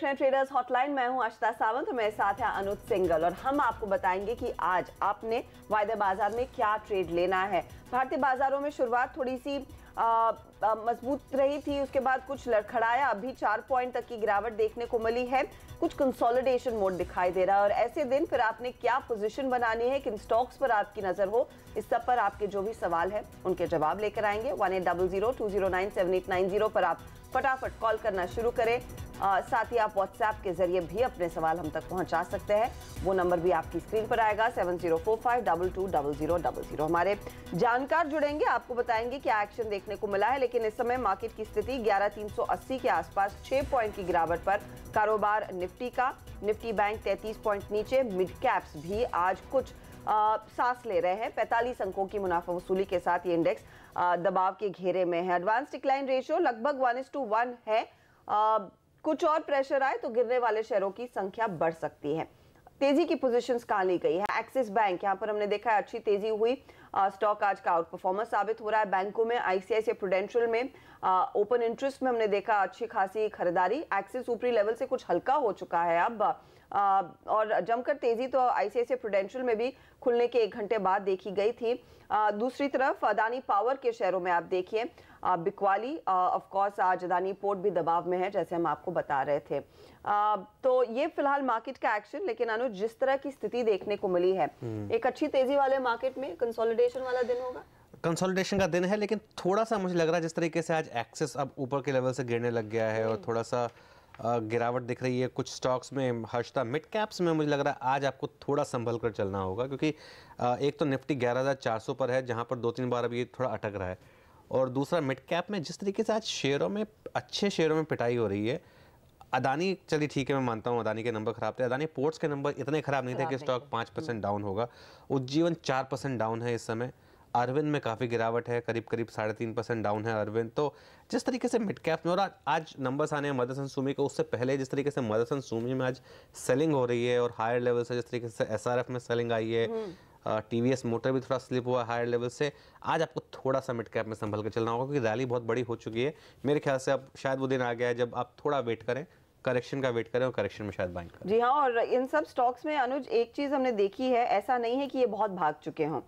देख रहे हैं ट्रेडर्स हॉटलाइन। मैं हूं आशिता सावंत और मेरे साथ है अनुज सिंगल और हम आपको बताएंगे कि आज आपने वायदे बाजार में क्या ट्रेड लेना है। भारतीय बाजारों में शुरुआत थोड़ी सी मजबूत रही थी, उसके बाद कुछ लड़खड़ाया, अभी 4 पॉइंट तक की गिरावट देखने को मिली है। कुछ कंसोलिडेशन मोड दिखाई दे रहा है और ऐसे दिन फिर आपने क्या पोजीशन बनानी है, किन स्टॉक्स पर आपकी नजर हो, इस सब पर आपके जो भी सवाल है उनके जवाब लेकर आएंगे। 1800-209-7890 पर आप फटाफट कॉल करना शुरू करें। साथ ही आप व्हाट्सएप के जरिए भी अपने सवाल हम तक पहुंचा सकते हैं। वो नंबर भी आपकी स्क्रीन पर आएगा 7045220000। हमारे जानकार जुड़ेंगे, आपको बताएंगे क्या एक्शन देखने को मिला है। लेकिन इस समय मार्केट की स्थिति 11380 के आसपास 6 पॉइंट की गिरावट पर कारोबार निफ्टी का। निफ्टी बैंक 33 पॉइंट नीचे। मिड कैप्स भी आज कुछ सांस ले रहे हैं। 45 अंकों की मुनाफा वसूली के साथ ये इंडेक्स दबाव के घेरे में है। एडवांस डिक्लाइन रेशियो लगभग 1:1 है। कुछ और प्रेशर आए तो गिरने वाले शेयरों की संख्या बढ़ सकती है। तेजी की पोजीशंस कहां ली गई है? एक्सिस बैंक, यहां पर हमने देखा है अच्छी तेजी हुई। स्टॉक आज का आउट परफॉर्मर साबित हो रहा है। बैंकों में आईसीआईसीआई प्रूडेंशियल में ओपन इंटरेस्ट में हमने देखा अच्छी खासी खरीदारी। एक्सिस ऊपरी लेवल से कुछ हल्का हो चुका है अब और जमकर तेजी तो आईसीआईसीआई प्रूडेंशियल में भी खुलने के 1 घंटे बाद देखी गई थी। दूसरी तरफ अदानी पावर के शेयरों में आप देखिए बिकवाली, ऑफ कोर्स आज अदानी पोर्ट भी दबाव में है जैसे हम आपको बता रहे थे। तो ये फिलहाल मार्केट का एक्शन। लेकिन अनुज, जिस तरह की स्थिति देखने को मिली है, एक अच्छी तेजी वाले मार्केट में कंसोलिडेशन वाला दिन होगा। कंसोलिडेशन का दिन है, लेकिन थोड़ा सा मुझे लग रहा है जिस तरीके से आज एक्सेस अब ऊपर के लेवल से गिरने लग गया है और थोड़ा सा गिरावट दिख रही है कुछ स्टॉक्स में। हर्षता मिड कैप्स में मुझे लग रहा है आज आपको थोड़ा संभल कर चलना होगा, क्योंकि एक तो निफ्टी 11400 पर है जहां पर 2-3 बार अभी थोड़ा अटक रहा है, और दूसरा मिड कैप में जिस तरीके से आज शेयरों में, अच्छे शेयरों में पिटाई हो रही है। अदानी, चलिए ठीक है, मैं मानता हूँ अदानी के नंबर खराब थे। अदानी पोर्ट्स के नंबर इतने खराब नहीं थे कि स्टॉक 5% डाउन होगा। उज्जीवन 4% डाउन है इस समय। अरविंद में काफ़ी गिरावट है, करीब 3.5% डाउन है अरविंद। तो जिस तरीके से मिड कैप में, और आज नंबर्स आने हैं मदरसन सुमी को, उससे पहले जिस तरीके से मदरसन सुमी में आज सेलिंग हो रही है और हायर लेवल से जिस तरीके से एसआरएफ में सेलिंग आई है, टीवीएस मोटर भी थोड़ा स्लिप हुआ हायर लेवल से, आज आपको थोड़ा सा मिड कैप में संभल कर चलना होगा, क्योंकि रैली बहुत बड़ी हो चुकी है। मेरे ख्याल से अब शायद वो दिन आ गया है जब आप थोड़ा वेट करें, करेक्शन का वेट करें और करेक्शन में शायद बाइंग करें। जी हाँ, और इन सब स्टॉक्स में अनुज एक चीज हमने देखी है, ऐसा नहीं है कि ये बहुत भाग चुके हों।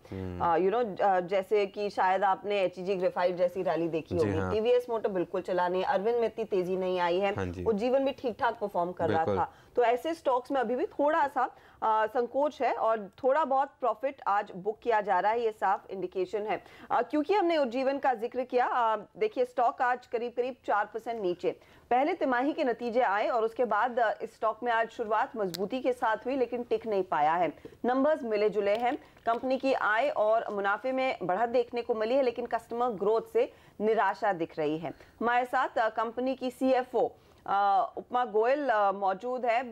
जैसे कि शायद आपने एचईजी ग्रेफाइट जैसी रैली देखी होगी। हाँ। टीवीएस मोटर बिल्कुल चला नहीं, अरविंद में इतनी तेजी नहीं आई है। हाँ, उज्जीवन भी ठीक ठाक परफॉर्म कर रहा था। तो ऐसे स्टॉक्स में अभी भी थोड़ा सा संकोच है और थोड़ा बहुत प्रॉफिट आज बुक किया जा रहा है, ये साफ इंडिकेशन है। क्योंकि हमने उज्जीवन का जिक्र किया, देखिए स्टॉक आज करीब 4% नीचे। पहले तिमाही के नतीजे आए और उसके बाद इस स्टॉक में आज शुरुआत मजबूती के साथ हुई, लेकिन टिक नहीं पाया है। नंबर्स मिले जुले हैं। कंपनी की आय और मुनाफे में बढ़त देखने को मिली है, लेकिन कस्टमर ग्रोथ से निराशा दिख रही है। हमारे साथ कंपनी की सीएफओ उपमा गोयल मौजूद है।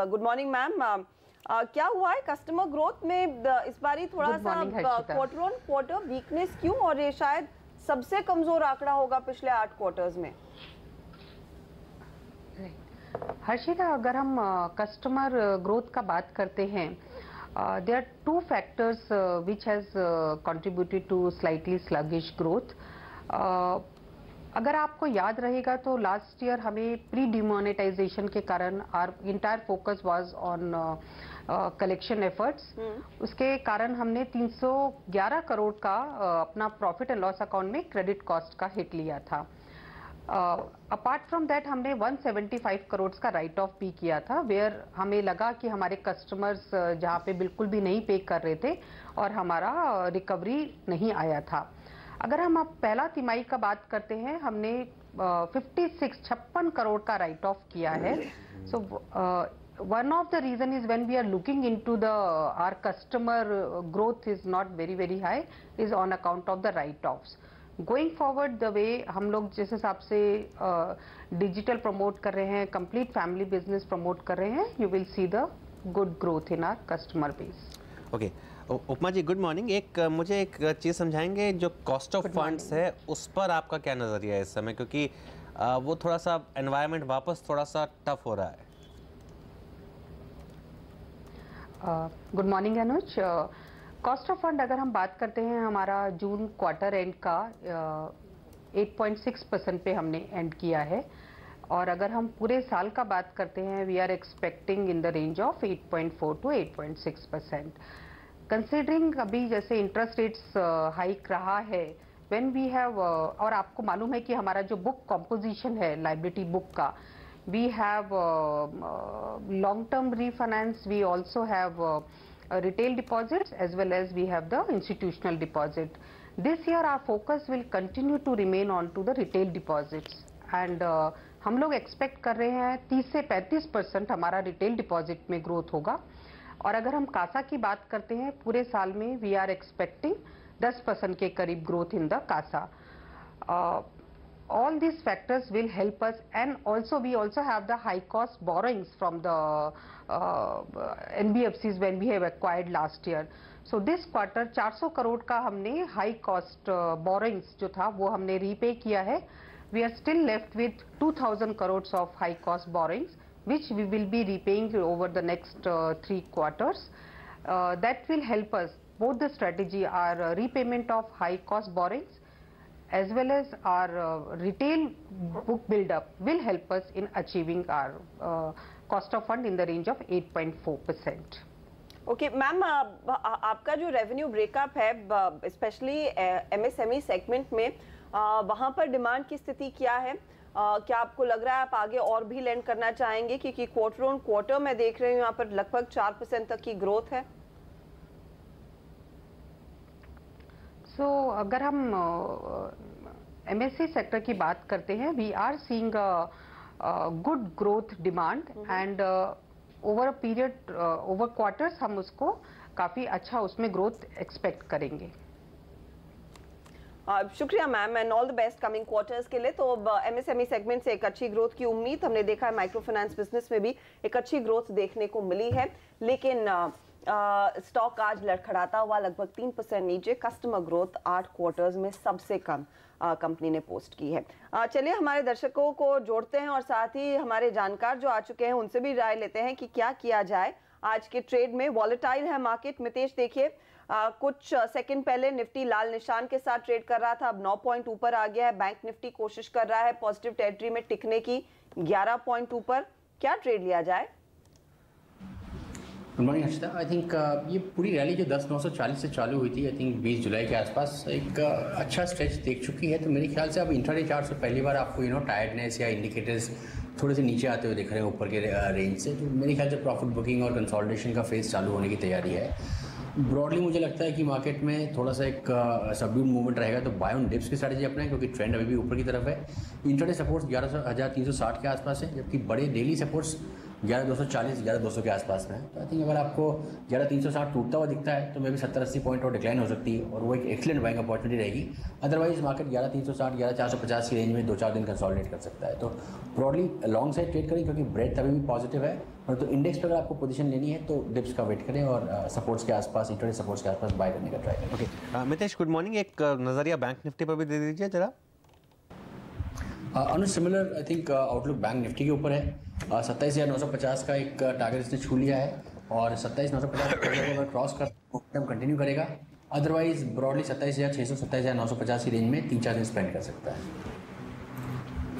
Good morning ma'am. क्या हुआ है कस्टमर ग्रोथ में इस बारी? थोड़ा सा क्वार्टर ऑन क्वार्टर वीकनेस क्यों, और ये शायद सबसे कमजोर आंकड़ा होगा पिछले 8 क्वार्टर्स में। हर्षिता, अगर हम कस्टमर ग्रोथ का बात करते हैं, there are 2 factors which has contributed to slightly sluggish growth. अगर आपको याद रहेगा तो लास्ट ईयर हमें प्री डिमोनेटाइजेशन के कारण our entire focus was on collection efforts. उसके कारण हमने 311 करोड़ का अपना प्रॉफिट एंड लॉस अकाउंट में क्रेडिट कॉस्ट का हिट लिया था। अपार्ट फ्रॉम दैट हमने 175 करोड़ का राइट ऑफ भी किया था, वेयर हमें लगा कि हमारे कस्टमर्स जहाँ पे बिल्कुल भी नहीं पे कर रहे थे और हमारा रिकवरी नहीं आया था। अगर हम अब पहला तिमाही का बात करते हैं, हमने 56 करोड़ का राइट ऑफ किया है। सो one of the reason is when we are looking into the our customer growth is not very high is on account of the write offs. Going forward the way हम लोग जिस हिसाब से digital promote कर रहे हैं, complete family business promote कर रहे हैं, you will see the good growth in our customer base. Okay. Upma ji good morning. मुझे एक चीज़ समझाएंगे, जो कॉस्ट ऑफ फंड्स है उस पर आपका क्या नज़रिया है इस समय, क्योंकि वो थोड़ा सा एनवायरनमेंट वापस थोड़ा सा टफ हो रहा है। Good morning Anuj. Cost of fund अगर हम बात करते हैं, हमारा जून क्वार्टर एंड का 8.6% पे हमने एंड किया है और अगर हम पूरे साल का बात करते हैं, we are expecting in the range of 8.4 to 8.6%. Considering अभी जैसे इंटरेस्ट रेट्स हाइक रहा है, व्हेन वी हैव और आपको मालूम है कि हमारा जो बुक कॉम्पोजिशन है लाइबिलिटी बुक का, we have long term refinance, we also have retail deposits as well as we have the institutional deposit. This year our focus will continue to remain on to the retail deposits and हम लोग expect कर रहे हैं 30 से 35% हमारा retail deposit में growth होगा। और अगर हम कासा की बात करते हैं, पूरे साल में we are expecting 10% के करीब growth in the Kasa. All these factors will help us, and also we also have the high cost borrowings from the NBFCs when we have acquired last year. So this quarter 400 crore का हमने high cost borrowings जो था वो हमने repay किया है। We are still left with 2000 crores of high cost borrowings which we will be repaying over the next 3 quarters. That will help us, both the strategy, our repayment of high cost borrowings as well as our retail book build up will help us in achieving our cost of fund in the range of 8.4%. Okay ma'am, आपका जो revenue breakup है specially MSME segment में, वहाँ पर demand की स्थिति क्या है? क्या आपको लग रहा है आप आगे और भी लैंड करना चाहेंगे? क्योंकि क्वार्टर ऑन क्वार्टर मैं देख रही हूँ यहाँ पर लगभग 4% तक की ग्रोथ है। अगर हम एमएससी सेक्टर की बात करते हैं, we are seeing good growth demand and over a period, over quarters हम उसको काफी अच्छा उसमें ग्रोथ एक्सपेक्ट करेंगे। शुक्रिया ma'am and all the best coming quarters के लिए। तो एमएसएमई सेगमेंट से एक अच्छी ग्रोथ की उम्मीद हमने देखा है, माइक्रो फाइनेंस बिजनेस में भी एक अच्छी ग्रोथ देखने को मिली है, लेकिन स्टॉक आज लड़खड़ाता हुआ लगभग 3% नीचे। कस्टमर ग्रोथ 8 क्वार्टर्स में सबसे कम कंपनी ने पोस्ट की है। चलिए हमारे दर्शकों को जोड़ते हैं और साथ ही हमारे जानकार जो आ चुके हैं उनसे भी राय लेते हैं कि क्या किया जाए आज के ट्रेड में। वॉलेटाइल है मार्केट। मितेश देखिए, कुछ सेकंड पहले निफ्टी लाल निशान के साथ ट्रेड कर रहा था, अब 9 पॉइंट ऊपर आ गया है। बैंक निफ्टी कोशिश कर रहा है पॉजिटिव टेरिटरी में टिकने की, 11 पॉइंट ऊपर। क्या ट्रेड लिया जाए? Good morning Harshita. I think ये पूरी रैली जो 10,940 से चालू हुई थी, आई थिंक 20 जुलाई के आसपास एक अच्छा स्ट्रेच देख चुकी है। तो मेरे ख्याल से अब इंट्राडे चार्ट से पहली बार आपको टायर्डनेस या इंडिकेटर्स थोड़े से नीचे आते हुए दिख रहे हैं ऊपर के रेंज से। तो मेरे ख्याल से प्रॉफिट बुकिंग और कंसोलिडेशन का फेज चालू होने की तैयारी है। ब्रॉडली मुझे लगता है कि मार्केट में थोड़ा सा एक सबड्यूड मूवमेंट रहेगा, तो बाय ऑन डिप्स की स्ट्रैटेजी अपनाएं क्योंकि ट्रेंड अभी भी ऊपर की तरफ है। इंट्राडे सपोर्ट्स 11,360 के आसपास है, जबकि बड़े डेली सपोर्ट्स 11,240 11,200 के आसपास में है। तो आई थिंक अगर आपको 11,360 टूटता हुआ दिखता है तो मे भी 70-80 पॉइंट और डिक्लाइन हो सकती है और वो एक एक्सीलेंट बाइंग अपॉर्चुनिटी रहेगी। अदरवाइज मार्केट 11,360 11,450 की रेंज में 2-4 दिन कंसोलिडेट कर सकता है। तो ब्रॉडली लॉन्ग साइड ट्रेड करें क्योंकि ब्रेथ अभी भी पॉजिटिव है। और तो इंडेक्स पर अगर आपको पोजीशन लेनी है तो डिप्स का वेट करें और सपोर्ट्स के आसपास, इंट्राडे सपोर्ट्स के आसपास बाय करने का ट्राई करें। Okay Mitesh, good morning. एक नजरिया बैंक निफ्टी पर भी दे दीजिए जरा। Anuj similar I think outlook bank Nifty के ऊपर है। 27,950 का एक टारगेट इसने छू लिया है और 27,950 अगर क्रॉस कर कंटिन्यू करेगा। अदरवाइज ब्रॉडली 27,600 27,950 की रेंज में 3-4 दिन स्पेंड कर सकता है।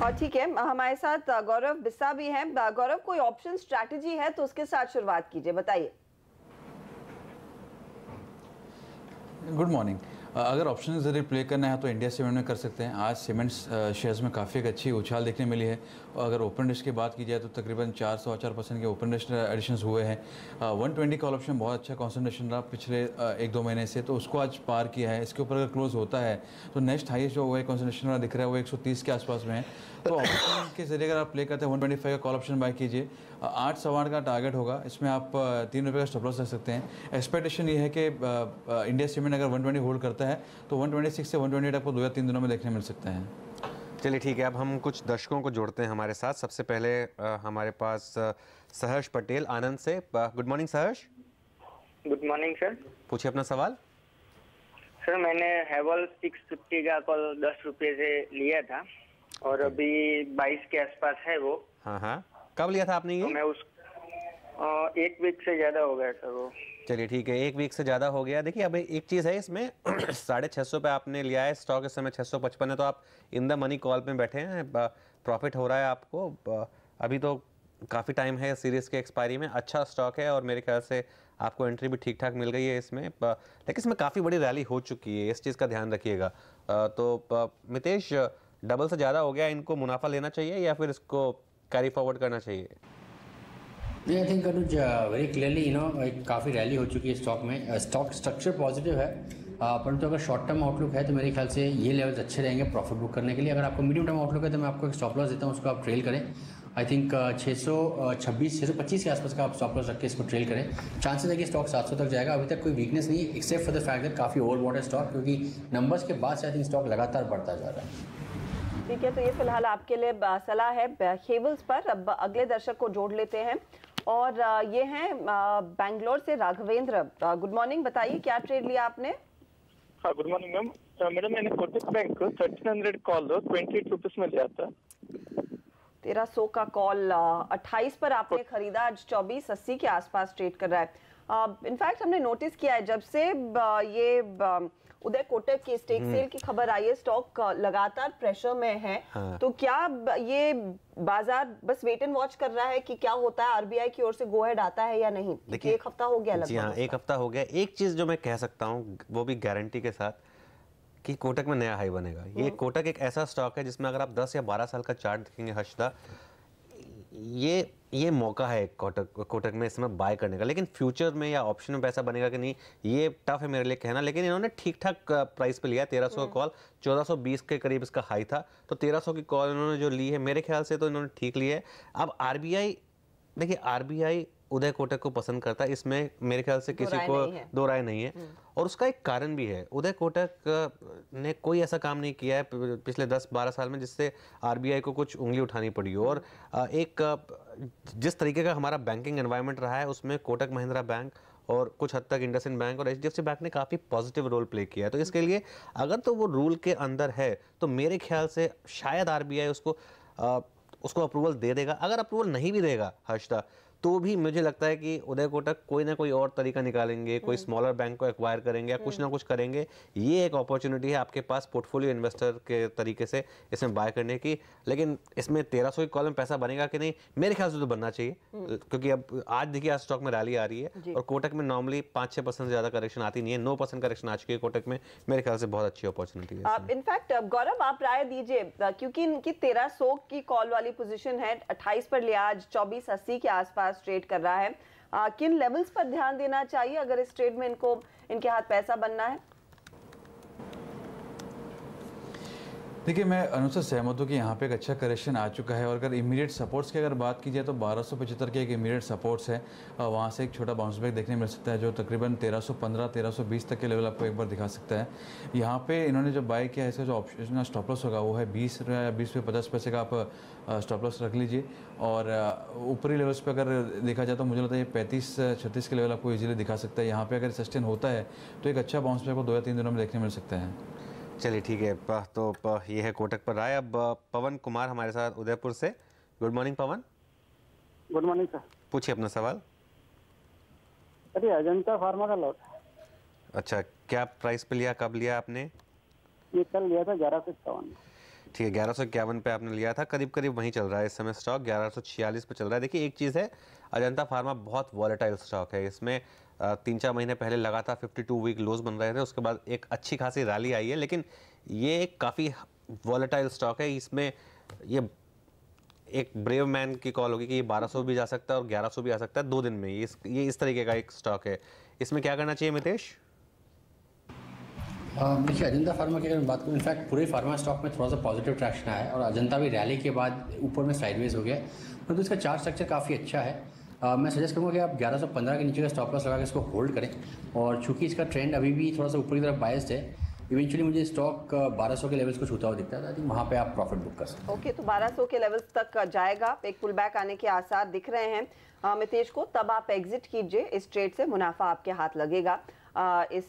और ठीक है, हमारे साथ गौरव बिस्सा भी हैं। गौरव, कोई ऑप्शन स्ट्रैटेजी है तो उसके साथ शुरुआत कीजिए, बताइए। Good morning. अगर ऑप्शन के जरिए प्ले करना है तो इंडिया सीमेंट में कर सकते हैं। आज सीमेंट्स शेयर्स में काफ़ी एक अच्छी उछाल देखने मिली है। और अगर ओपन इंटरेस्ट की बात की जाए तो तकरीबन 400-4% के ओपन इंटरेस्ट एडिशंस हुए हैं। 120 कॉल ऑप्शन बहुत अच्छा कॉन्सेंट्रेशन रहा पिछले 1-2 महीने से, तो उसको आज पार किया है। इसके ऊपर अगर क्लोज होता है तो नेक्स्ट हाईएस्ट जो हुआ है कॉन्सेंट्रेशन वाला दिख रहा है वो 130 के आसपास में है। तो ऑप्शन के जरिए अगर आप प्ले करते हैं 125 का कॉल ऑप्शन बाय कीजिए। 8-8 का टारगेट होगा, इसमें आप 3 रुपये का स्टॉप लॉस रख सकते हैं। एक्सपेक्टेशन ये है कि इंडिया सीमेंट अगर 120 होल्ड करता है तो 126 से 128 आपको 2 या 3 दिनों में देखने मिल सकते हैं। चलिए ठीक है, अब हम कुछ दर्शकों को जोड़ते हैं हमारे साथ। सबसे पहले हमारे पास सहर्ष पटेल आनंद से। गुड मॉर्निंग सहर्ष। Good morning sir. पूछिए अपना सवाल। सर मैंने हैवल 650 का कॉल 10 रुपये से लिया था और अभी 22 के आसपास है वो। हाँ, कब लिया था आपने ये? तो मैं उस 1 वीक से ज़्यादा हो गया सर वो। चलिए ठीक है, 1 वीक से ज़्यादा हो गया। देखिए अब एक चीज़ है इसमें 650 पे आपने लिया है, स्टॉक इस समय 655 है, तो आप इन द मनी कॉल पे बैठे हैं। प्रॉफिट हो रहा है आपको। अभी तो काफ़ी टाइम है सीरीज़ के एक्सपायरी में, अच्छा स्टॉक है और मेरे ख्याल से आपको एंट्री भी ठीक ठाक मिल गई है इसमें, लेकिन इसमें काफ़ी बड़ी रैली हो चुकी है, इस चीज़ का ध्यान रखिएगा। तो मितेश, डबल से ज़्यादा हो गया, इनको मुनाफा लेना चाहिए या फिर इसको कैरी फॉरवर्ड करना चाहिए? I think Anuj very clearly एक काफ़ी रैली हो चुकी है स्टॉक में, स्टॉक स्ट्रक्चर पॉजिटिव है, परंतु अगर शॉर्ट टर्म आउटलुक है तो मेरे ख्याल से ये लेवल्स अच्छे रहेंगे प्रॉफिट बुक करने के लिए। अगर आपको मीडियम टर्म आउटलुक है तो मैं आपको एक स्टॉप लॉस देता हूँ, उसको आप ट्रेल करें। आई थिंक 625 के आसपास का आप स्टॉप लॉस रख के इसको ट्रेल करें। चांसेस है कि स्टॉक 700 तक जाएगा। अभी तक कोई वीकनेस नहीं है except for the fact that काफ़ी ओवरबॉट है स्टॉक, क्योंकि नंबर्स के बाद से आई थिंक स्टॉक लगातार बढ़ता जा रहा है। ठीक है, तो ये फिलहाल आपके लिए सलाह है हेवल्स पर। अब अगले दर्शक को जोड़ लेते हैं और ये हैं बैंगलोर से राघवेंद्र। गुड मॉर्निंग, बताइए क्या ट्रेड लिया आपने? हाँ, गुड मॉर्निंग मैम। मैडम मैंने कोटक बैंक को 1300 कॉल 28 रुपीस में लिया था। 1300 का कॉल 28 पर आपने खरीदा, आज 2480 के आसपास ट्रेड कर रहा है। इनफैक्ट हमने नोटिस किया है जब से ये उदय कोटक की स्टेक सेल की खबर आई है, स्टॉक लगातार प्रेशर में है। हाँ। तो क्या ये बाजार बस वेट एंड वॉच कर रहा है कि क्या होता है, आरबीआई की ओर से गो हेड आता है या नहीं? देखिए, एक हफ्ता हो गया लगभग। जी हाँ, एक हफ्ता हो गया। एक चीज जो मैं कह सकता हूँ वो भी गारंटी के साथ कि कोटक में नया हाई बनेगा। ये कोटक एक ऐसा स्टॉक है जिसमें अगर आप 10 या 12 साल का चार्ट देखेंगे हर्षदा, ये मौका है कोटक में इसमें बाय करने का। लेकिन फ्यूचर में या ऑप्शन में पैसा बनेगा कि नहीं, ये टफ है मेरे लिए कहना। लेकिन इन्होंने ठीक ठाक प्राइस पे लिया। 1300 का कॉल, 1420 के करीब इसका हाई था, तो 1300 की कॉल इन्होंने जो ली है मेरे ख्याल से तो इन्होंने ठीक ली है। अब आरबीआई, देखिए आरबीआई उदय कोटक को पसंद करता है, इसमें मेरे ख्याल से किसी को दो राय नहीं है। और उसका एक कारण भी है, उदय कोटक ने कोई ऐसा काम नहीं किया है पिछले 10-12 साल में जिससे आरबीआई को कुछ उंगली उठानी पड़ी हो। और एक जिस तरीके का हमारा बैंकिंग एनवायरनमेंट रहा है उसमें कोटक महिंद्रा बैंक और कुछ हद तक इंडसइंड बैंक और एचडीएफसी बैंक ने काफ़ी पॉजिटिव रोल प्ले किया है। तो इसके लिए अगर तो वो रूल के अंदर है तो मेरे ख्याल से शायद आरबीआई उसको अप्रूवल दे देगा। अगर अप्रूवल नहीं भी देगा हर्षदा, तो भी मुझे लगता है कि उदय कोटक कोई ना कोई और तरीका निकालेंगे, कोई स्मॉलर बैंक को एक्वायर करेंगे या कुछ ना कुछ करेंगे। ये एक अपॉर्चुनिटी है आपके पास पोर्टफोलियो इन्वेस्टर के तरीके से इसमें बाय करने की। लेकिन इसमें 1300 की कॉल में पैसा बनेगा कि नहीं, मेरे ख्याल से तो बनना चाहिए, क्योंकि अब आज देखिए आज स्टॉक में रैली आ रही है और कोटक में नॉर्मली 5-6% से ज़्यादा करेक्शन आती नहीं है। 9% करेक्शन आ चुकी है कोटक में, मेरे ख्याल से बहुत अच्छी अपॉर्चुनिटी है। इनफैक्ट गौरव, आप राय दीजिए, क्योंकि इनकी 1300 की कॉल वाली पोजीशन है, 28 पर लिया, आज 2480 के आसपास ट्रेड कर रहा है। किन लेवल्स पर ध्यान देना चाहिए अगर इस ट्रेड में इनके हाथ पैसा बनना है? देखिए, मैं अनुसार सहमत हूँ कि यहाँ पे एक अच्छा करेक्शन आ चुका है। और अगर इमीडिएट सपोर्ट्स की अगर बात की जाए तो 1275 के एक इमीडिएट सपोर्ट्स है, वहाँ से एक छोटा बाउंस बैक देखने मिल सकता है जो तकरीबन 1315-1320 तक के लेवल आपको एक बार दिखा सकता है। यहाँ पे इन्होंने जो बाय किया है, इसका जो ऑप्शन स्टॉप लॉस होगा वो है 20 या 20 पे 50 पैसे का आप स्टॉप लॉस रख लीजिए। और ऊपरी लेवल्स पे अगर देखा जाए तो मुझे लगता है ये 35-36 के लेवल आपको इजीली दिखा सकता है। यहाँ पे अगर सस्टेन होता है तो एक अच्छा बाउंस बैक को 2 या 3 दिनों में देखने मिल सकता है। चलिए ठीक है, तो ये है कोटक पर राय। अब पवन कुमार हमारे साथ उदयपुर से। Good morning Pawan. Good morning sir. पूछिए अपना सवाल। अरे अजंता फार्मा का लॉट। अच्छा, क्या प्राइस पे लिया, कब लिया आपने? ये कल लिया था 1151। ठीक है, 1151 पे आपने लिया था, करीब करीब वहीं चल रहा है इस समय स्टॉक, 1146 पे चल रहा है। देखिए एक चीज़ है, अजंता फार्मा बहुत वॉलेटाइल स्टॉक है। इसमें 3-4 महीने पहले लगातार 52 वीक लोज बन रहे थे, उसके बाद एक अच्छी खासी रैली आई है, लेकिन ये एक काफ़ी वॉलेटाइल स्टॉक है। इसमें ये एक ब्रेव मैन की कॉल होगी कि ये 1200 भी जा सकता है और 1100 भी आ सकता है 2 दिन में। ये इस तरीके का एक स्टॉक है। इसमें क्या करना चाहिए मितेश? देखिए, अजंता फार्मा की अगर मैं बात करूँ, इनफैक्ट पूरे फार्मा स्टॉक में थोड़ा सा पॉजिटिव ट्रैक्शन आया है और अजंता भी रैली के बाद ऊपर में साइडवेज हो गया, तो इसका चार्ट स्ट्रक्चर काफ़ी अच्छा है। मैं सजेस्ट करूँगा कि आप 1115 के नीचे का स्टॉप लॉस लगा के इसको होल्ड करें। और चूंकि इसका ट्रेंड अभी भी थोड़ा सा ऊपर की तरफ बायस्ड है, इवेंचुअली मुझे स्टॉक 1200 के लेवल्स को छूता हुआ दिखता है, वहाँ पे आप प्रॉफिट बुक कर सकते हैं। ओके, तो 1200 के लेवल्स तक जाएगा, एक पुल बैक आने के आसार दिख रहे हैं मितेश को, तब आप एग्जिट कीजिए इस ट्रेड से, मुनाफा आपके हाथ लगेगा। इस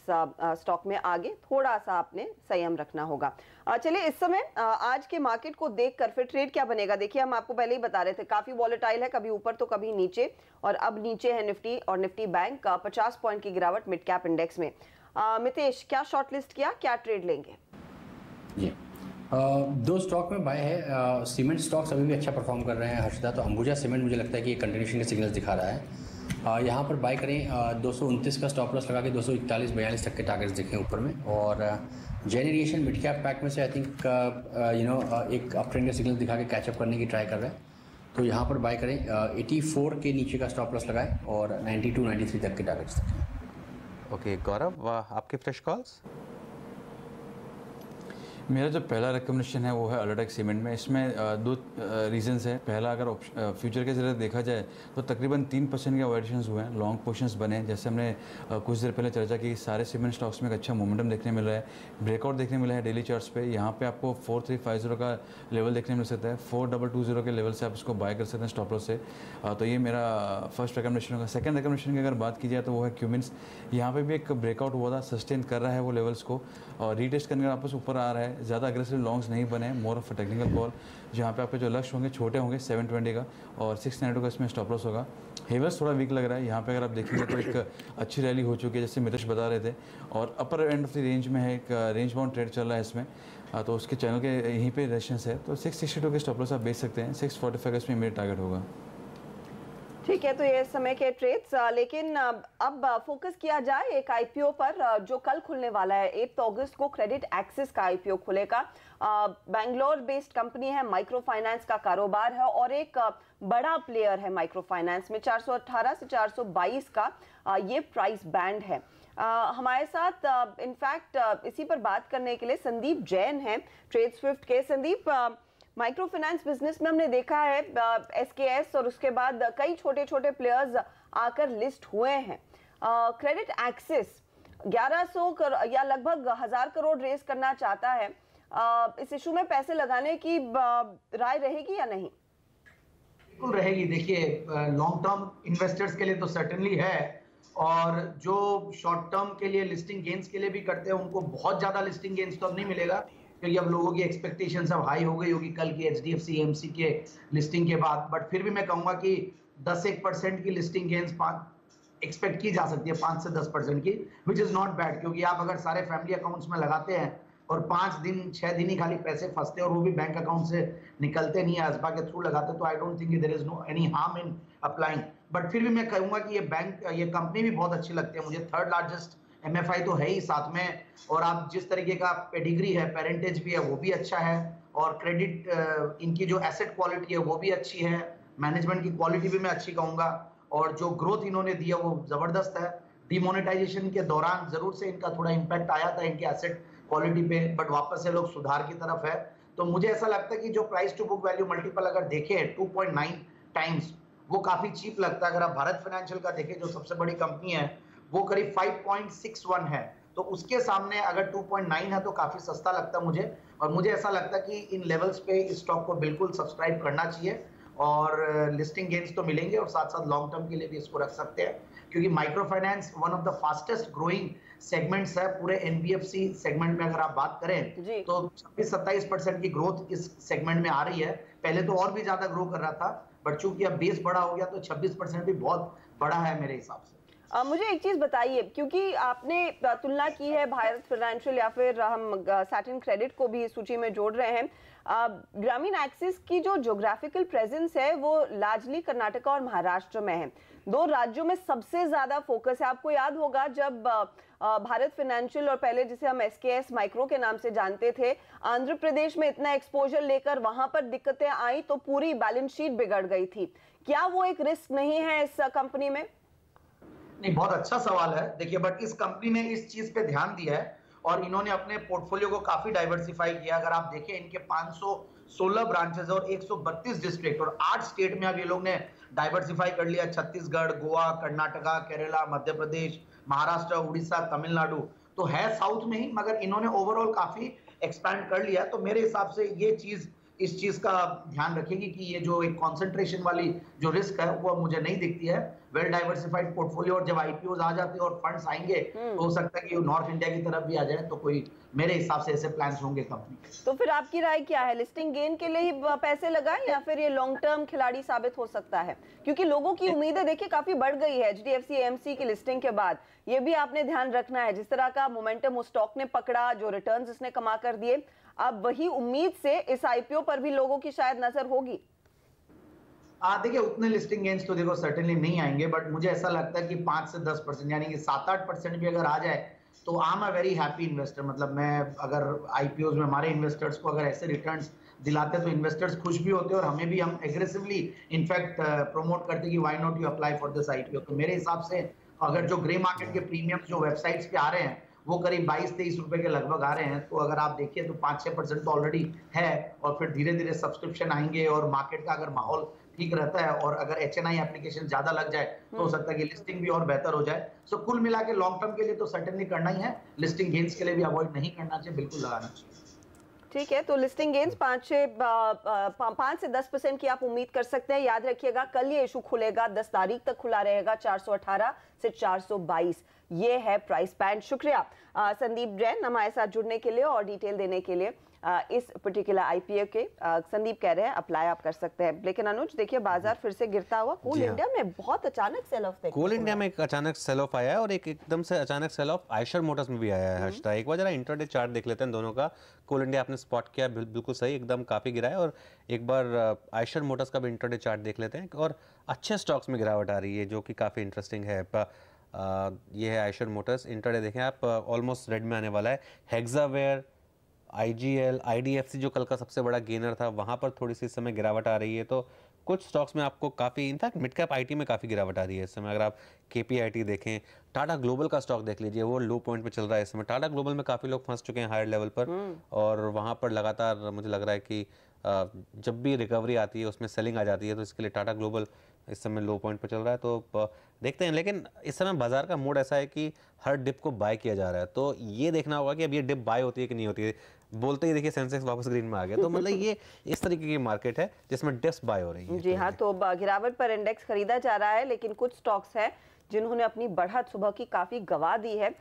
स्टॉक में आगे थोड़ा सा आपने संयम रखना होगा। चलिए, इस समय आज के मार्केट को देखकर फिर ट्रेड क्या बनेगा, देखिए हम आपको पहले ही बता रहे थे काफी वॉलेटाइल है, कभी ऊपर तो कभी नीचे, और अब नीचे है निफ्टी और निफ्टी बैंक। 50 पॉइंट की गिरावट मिड कैप इंडेक्स में। मितेश, क्या शॉर्टलिस्ट किया, क्या ट्रेड लेंगे? जी, दो स्टॉक में बाय है। सीमेंट स्टॉक्स अभी भी अच्छा परफॉर्म कर रहे हैं हर्षदा, तो अंबुजा सीमेंट मुझे लगता है कि ये कंटिन्यूएशन के सिग्नल्स दिखा रहा है। यहाँ पर बाय करें, 229 का स्टॉप लॉस लगा के 241-42 तक के टारगेट्स दिखे ऊपर में। और जेनरेशन मिड कैप पैक में से आई थिंक एक अप ट्रेंड का सिग्नल दिखा के कैचअप करने की ट्राई कर रहे हैं, तो यहाँ पर बाय करें। 84 के नीचे का स्टॉप लॉस लगाएं और 92-93 तक के टारगेट्स दिखें। ओके गौरव, आपके फ्रेश कॉल्स? मेरा जो पहला रिकमेंडेशन है वो है अल्ट्राटेक सीमेंट में। इसमें दो रीजंस है। पहला, अगर फ्यूचर के जरिए देखा जाए तो तकरीबन 3% के वाइडेशंस हुए हैं, लॉन्ग पोजीशंस बने। जैसे हमने कुछ देर पहले चर्चा की, सारे सीमेंट स्टॉक्स में एक अच्छा मोमेंटम देखने मिल रहा है, ब्रेकआउट देखने मिला है डेली चार्ट्स पे। यहाँ पे आपको 4350 का लेवल देखने मिल सकता है, 4220 के लेवल से आप इसको बाय कर सकते हैं स्टॉप लॉस से। तो ये मेरा फर्स्ट रिकमेंडेशन होगा। सेकंड रिकमेंडेशन की अगर बात की जाए तो वो है क्यूमिंस। यहाँ पे भी एक ब्रेकआउट हुआ था, सस्टेन कर रहा है वो लेवल्स को और रीटेस्ट करने का वापस ऊपर आ रहा है। ज़्यादा अग्रेसिव लॉन्ग्स नहीं बने, more of a technical call. जहाँ पे आपके जो लक्ष्य होंगे छोटे होंगे 720 का और 692 का इसमें स्टॉप लॉस होगा। हेवर्स थोड़ा वीक लग रहा है। यहाँ पे अगर आप देखेंगे तो एक अच्छी रैली हो चुकी है जैसे मितेश बता रहे थे, और अपर एंड ऑफ द रेंज में है, एक रेंज बाउंड ट्रेड चल रहा है इसमें। तो उसके चैनल के यहीं पे रेजिस्टेंस है, तो 662 के स्टॉप लॉस आप बेच सकते हैं। 645 का इसमें मेरा टारगेट होगा। ठीक है, तो ये समय के ट्रेड्स, लेकिन अब फोकस किया जाए एक आईपीओ पर जो कल खुलने वाला है। 8 अगस्त को क्रेडिट एक्सिस का आईपीओ खुलेगा। बैंगलोर बेस्ड कंपनी है, माइक्रो फाइनेंस का कारोबार है और एक बड़ा प्लेयर है माइक्रो फाइनेंस में। 418 से 422 का ये प्राइस बैंड है। हमारे साथ इनफैक्ट इसी पर बात करने के लिए संदीप जैन हैं ट्रेड स्विफ्ट के। संदीप, माइक्रो फाइनेंस बिजनेस में हमने देखा है एसकेएस और उसके बाद कई छोटे छोटे प्लेयर्स आकर लिस्ट हुए हैं। क्रेडिट एक्सिस 1100 या लगभग 1000 करोड़ रेस करना चाहता है। इस इशू में पैसे लगाने की राय रहेगी या नहीं? बिल्कुल रहेगी। देखिए, लॉन्ग टर्म इन्वेस्टर्स के लिए तो सर्टेनली है, और जो शॉर्ट टर्म के लिए लिस्टिंग गेन्स के लिए भी करते हैं उनको बहुत ज्यादा लिस्टिंग गेन्स तो अब नहीं मिलेगा, क्योंकि अब लोगों की एक्सपेक्टेशन सब हाई हो गई होगी कल की एचडीएफसी एएमसी के लिस्टिंग के बाद। बट फिर भी मैं कहूंगा कि 10-1% की लिस्टिंग गेन्स एक्सपेक्ट की जा सकती है, 5 से 10% की, विच इज नॉट बैड। क्योंकि आप अगर सारे फैमिली अकाउंट्स में लगाते हैं और 5 दिन 6 दिन ही खाली पैसे फंसते हैं और वो भी बैंक अकाउंट से निकलते नहीं है, असबा के थ्रू लगाते, तो I don't think there is no any harm in applying. But फिर भी मैं कहूंगा कि ये कंपनी भी बहुत अच्छी लगती है मुझे। 3rd लार्जेस्ट एमएफआई तो है ही साथ में, और आप जिस तरीके का पेडिग्री है, पेरेंटेज भी है, वो भी अच्छा है, और क्रेडिट इनकी जो एसेट क्वालिटी है वो भी अच्छी है, मैनेजमेंट की क्वालिटी भी मैं अच्छी कहूंगा, और जो ग्रोथ इन्होंने दिया वो जबरदस्त है। डिमोनेटाइजेशन के दौरान जरूर से इनका थोड़ा इंपैक्ट आया था इनके एसेट क्वालिटी पे, बट वापस से लोग सुधार की तरफ है। तो मुझे ऐसा लगता है कि जो price to book value multiple अगर देखें 2.9 टाइम्स, वो काफी चीप लगता है। अगर आप भारत फाइनेंशियल का देखें जो सबसे बड़ी कंपनी है, वो करीब 5.61 है, तो उसके सामने अगर 2.9 है तो काफी सस्ता लगता है मुझे। और मुझे ऐसा लगता है कि इन लेवल्स पे इस स्टॉक को बिल्कुल सब्सक्राइब करना चाहिए, और लिस्टिंग गेन्स तो मिलेंगे, और साथ साथ लॉन्ग टर्म के लिए भी इसको रख सकते हैं, क्योंकि micro finance one of the fastest growing segments है पूरे एनबीएफसी सेगमेंट में। अगर आप बात करें तो 26-27% की ग्रोथ इस सेगमेंट में आ रही है। पहले तो और भी ज्यादा ग्रो कर रहा था, बट चूंकि अब बेस बड़ा हो गया तो 26% भी बहुत बड़ा है मेरे हिसाब से। मुझे एक चीज बताइए, क्योंकि आपने तुलना की है भारत फाइनेंशियल या फिर हम सैटिन क्रेडिट को भी सूची में जोड़ रहे हैं। ग्रामीण एक्सिस की जो ज्योग्राफिकल प्रेजेंस है वो लार्जली कर्नाटक और महाराष्ट्र में है। 2 राज्यों में सबसे ज्यादा फोकस है। आपको याद होगा जब भारत फाइनेंशियल और पहले जिसे हम एसकेएस माइक्रो के नाम से जानते थे, आंध्र प्रदेश में इतना एक्सपोजर लेकर वहां पर दिक्कतें आई तो पूरी बैलेंस शीट बिगड़ गई थी। क्या वो एक रिस्क नहीं है इस कंपनी में? नहीं, बहुत अच्छा सवाल है। देखिए, बट इस कंपनी ने इस चीज पे ध्यान दिया है और इन्होंने अपने पोर्टफोलियो को काफी डाइवर्सिफाई किया। अगर आप देखें, इनके 516 ब्रांचेस और 132 डिस्ट्रिक्ट और 8 स्टेट में अब ये लोग ने डाइवर्सिफाई कर लिया। छत्तीसगढ़, गोवा, कर्नाटका, केरला, मध्य प्रदेश, महाराष्ट्र, उड़ीसा, तमिलनाडु, तो है साउथ में ही, मगर इन्होंने ओवरऑल काफी एक्सपैंड कर लिया। तो मेरे हिसाब से ये चीज इस चीज का ध्यान रखेगी कि ये जो एक कंसंट्रेशन वाली जो रिस्क है वो मुझे नहीं दिखती है। वेल डाइवर्सिफाइड पोर्टफोलियो, और जब आईपीओ आ जाते हैं और फंड्स आएंगे तो हो सकता है कि नॉर्थ इंडिया की तरफ भी आ जाए, तो कोई मेरे हिसाब से ऐसे प्लान्स होंगे कंपनी के। तो फिर आपकी राय क्या है, लिस्टिंग गेन के लिए ही पैसे लगाएं या फिर ये लॉन्ग टर्म खिलाड़ी साबित हो सकता है? क्योंकि लोगों की उम्मीदें देखिए काफी बढ़ गई है एचडीएफसी एएमसी की लिस्टिंग के बाद। ये भी आपने ध्यान रखना है, जिस तरह का मोमेंटम उस स्टॉक ने पकड़ा, जो रिटर्न्स इसने कमा कर दिए, अब वही उम्मीद से इस आईपीओ पर भी लोगों की शायद नजर होगी। देखिए उतने लिस्टिंग गेन्स तो देखो सर्टेनली नहीं आएंगे, बट मुझे ऐसा लगता है कि 5 से 10% यानी कि 7-8% भी अगर आ जाए तो I am a very happy investor. मतलब मैं अगर आईपीओज में हमारे इन्वेस्टर्स को अगर ऐसे रिटर्न्स दिलाते तो इन्वेस्टर्स खुश भी होते और हमें भी, हम एग्रेसिवली इनफैक्ट प्रमोट करते कि why not you apply for this IPO. तो मेरे हिसाब से अगर जो ग्रे मार्केट के प्रीमियम्स जो वेबसाइट्स पे आ रहे हैं वो करीब 22-23 रुपए के लगभग आ रहे हैं, तो अगर आप देखिए तो 5-6% तो ऑलरेडी है, और फिर धीरे धीरे सब्सक्रिप्शन आएंगे और मार्केट का अगर माहौल ठीक रहता है और अगर HNI एप्लीकेशन ज्यादा लग जाए तो हो सकता है कि लिस्टिंग भी और बेहतर हो जाए। सो कुल मिला के लॉन्ग टर्म के लिए तो सर्टेनली करना ही है, लिस्टिंग गेन्स के लिए भी अवॉइड नहीं करना चाहिए, बिल्कुल लगाना चाहिए। ठीक है, तो लिस्टिंग गेन्स 5 से 10% की आप उम्मीद कर सकते हैं। याद रखिएगा कल ये इशू खुलेगा, 10 तारीख तक खुला रहेगा, 418 से 422 ये है प्राइस बैंड। शुक्रिया संदीप जैन हमारे साथ जुड़ने के लिए और डिटेल देने के लिए। इस पर्टिकुलर आईपीओ के संदीप कह रहे हैं अप्लाई आप कर सकते हैं, लेकिन अनुज देखिए बाजार फिर से गिरता हुआ। कोल इंडिया में बहुत अचानक सेल ऑफ देखा, कोल इंडिया में एक अचानक सेल ऑफ आया है और एक एकदम से अचानक सेल ऑफ आयशर मोटर्स में भी आया है। हर्षदा एक बार जरा इंटरडे चार्ट देख लेते हैं दोनों का। कोल इंडिया आपने स्पॉट किया, बिल्कुल सही, एकदम काफी गिरा है, और एक बार आयशर मोटर्स का भी इंटरडे चार्ट देख लेते हैं और अच्छे स्टॉक्स में गिरावट आ रही है जो कि काफी इंटरेस्टिंग है। ये है आयशर मोटर्स, इंटरडे देखें आप ऑलमोस्ट रेड में आने वाला है। हेक्सावेयर, IGL, IDFC जो कल का सबसे बड़ा गेनर था वहाँ पर थोड़ी सी इस समय गिरावट आ रही है। तो कुछ स्टॉक्स में आपको काफ़ी, इनफैक्ट मिड कैप IT में काफ़ी गिरावट आ रही है इस समय। अगर आप KPIT देखें, टाटा ग्लोबल का स्टॉक देख लीजिए, वो लो पॉइंट पे चल रहा है इस समय। टाटा ग्लोबल में काफ़ी लोग फंस चुके हैं हायर लेवल पर, और वहाँ पर लगातार मुझे लग रहा है कि जब भी रिकवरी आती है उसमें सेलिंग आ जाती है, तो इसके लिए टाटा ग्लोबल इस समय लो पॉइंट पर चल रहा है। तो देखते हैं, लेकिन इस समय बाजार का मूड ऐसा है कि हर डिप को बाय किया जा रहा है, तो ये देखना होगा कि अब ये डिप बाय होती है कि नहीं होती है। बोलते ही देखिए सेंसेक्स वापस ग्रीन में आ गया, तो मतलब ये इस तरीके की मार्केट है जिसमें डिप्स बाय हो रही है। जी हाँ, तो गिरावट पर इंडेक्स खरीदा जा रहा है, लेकिन कुछ स्टॉक्स हैं जिन्होंने अपनी बढ़त सुबह की काफी गवा दी है।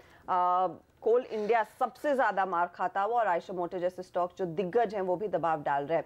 कोल इंडिया सबसे ज्यादा मार खाता हुआ और आयशर मोटर जैसे स्टॉक जो दिग्गज हैं वो भी दबाव डाल रहे हैं।